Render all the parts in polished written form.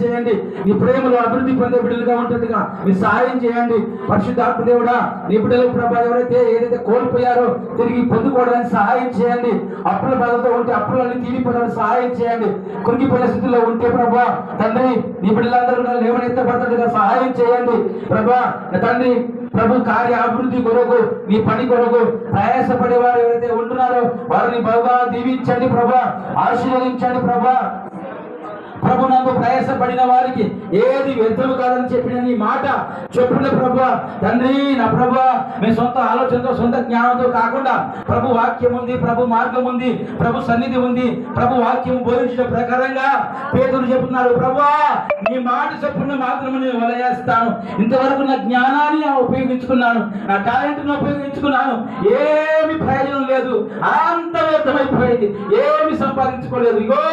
చేయండి. నీ ప్రేమలో అభివృద్ధి పొందే బిడ్డలుగా ఉంటుందిగా మీరు సహాయం చేయండి. పరిశుద్ధాత్మ దేవుడా, నీ బిడ్డలు ప్రభా ఎవరైతే ఏదైతే కోల్పోయారో తిరిగి పొందుకోవడానికి సహాయం చేయండి. అప్పుల బాధతో ఉంటే అప్పులన్నీ తీరిపోవడానికి సహాయం చేయండి. కృంగిపోయిన స్థితిలో ఉంటే ప్రభా తండ్రి నీ బిడ్డలందరూ కూడా లేవనెత్తబడుతుండగా సహాయం చేయండి. ప్రభా తండ్రి ప్రభు కార్య అభివృద్ధి కొరకు నీ పని కొరకు ప్రయాసపడే వారు ఎవరైతే ఉంటున్నారో వారిని బాగా దీవించండి ప్రభా, ఆశీర్వదించండి ప్రభా. ప్రభు నందు ప్రయాసపడిన వారికి ఏది వ్యర్థము కాదని చెప్పిన నీ మాట చెప్పుల ప్రభు తండ్రి. నా ప్రభు మీ సొంత ఆలోచనతో సొంత జ్ఞానంతో కాకుండా ప్రభు వాక్యం ఉంది, ప్రభు మార్గం ఉంది, ప్రభు సన్నిధి ఉంది. ప్రభు వాక్యం బోధించిన ప్రకారంగా పేదలు చెప్తున్నారు ప్రభు నీ మాట చెప్పున మాత్రమే నేను వలయేస్తాను. ఇంతవరకు నా జ్ఞానాన్ని ఉపయోగించుకున్నాను, నా టాలెంట్ను ఉపయోగించుకున్నాను, ఏమి ప్రయోజనం లేదు, అంత వ్యర్థమైపోయింది, ఏమి సంపాదించుకోలేదు. ఇగో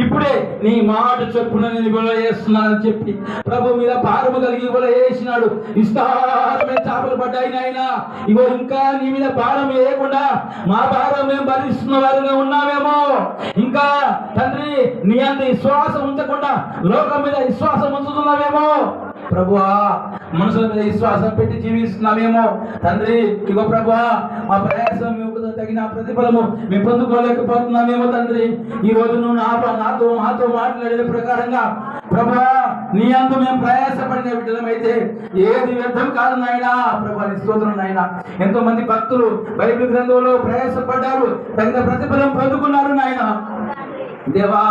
ఇప్పుడే నీ మాట చొప్పున నేను వలయేస్తున్నానని చెప్పి ప్రభు మీద భారము కలిగి వలయేసినాడు. విస్తారమైన చేపలు పడ్డాయి నాయన. ఇగో ఇంకా నీ మీద భారం వేయకుండా మా భారం మేము భరిస్తున్న వారుగా ఉన్నామేమో. ఇంకా తండ్రి నీ అంత విశ్వాసం ఉంచకుండా లోకం మీద విశ్వాసం ఉంచుతున్నామేమో ప్రభువా. మనుషుల మీద విశ్వాసం పెట్టి జీవిస్తున్నామేమో తండ్రి. ఇగో ప్రభువా మా ప్రయాసం తగిన ప్రతిఫలము మేము పొందుకోలేకపోతున్నామేమో తండ్రి. ఈ రోజు నువ్వు మాతో మాట్లాడే ప్రకారంగా ప్రభువా నీ అందు మేము ప్రయాసపడిన బిడ్డలమైతే ఏది వ్యర్థం కాదు నాయనా. ప్రభా నీ స్తోత్రం నాయన. ఎంతో మంది భక్తులు బైబిల్ గ్రంథంలో ప్రయాసపడ్డారు, తగిన ప్రతిఫలం పొందుకున్నారు నాయన. దేవా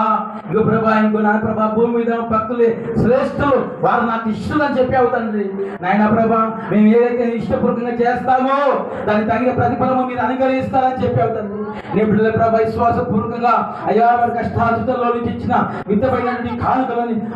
ఇగో ప్రభా ఇంకో నా ప్రభా భూమి మీద భక్తులే శ్రేష్ఠులు, వారు నాకు ఇష్టం అని చెప్పావు తండ్రి. నాయన ప్రభా మేము ఏదైతే ఇష్టపూర్వకంగా చేస్తామో దానికి తగిన ప్రతిఫలము మీరు అనుగ్రహిస్తారని చెప్పావు తండ్రి. నీ బిడ్డల ప్రభా విశ్వాసపూర్వకంగా అయ్యా వారి కష్టార్జితంలో నుంచి ఇచ్చిన విత్తమైనటువంటి కానుకలని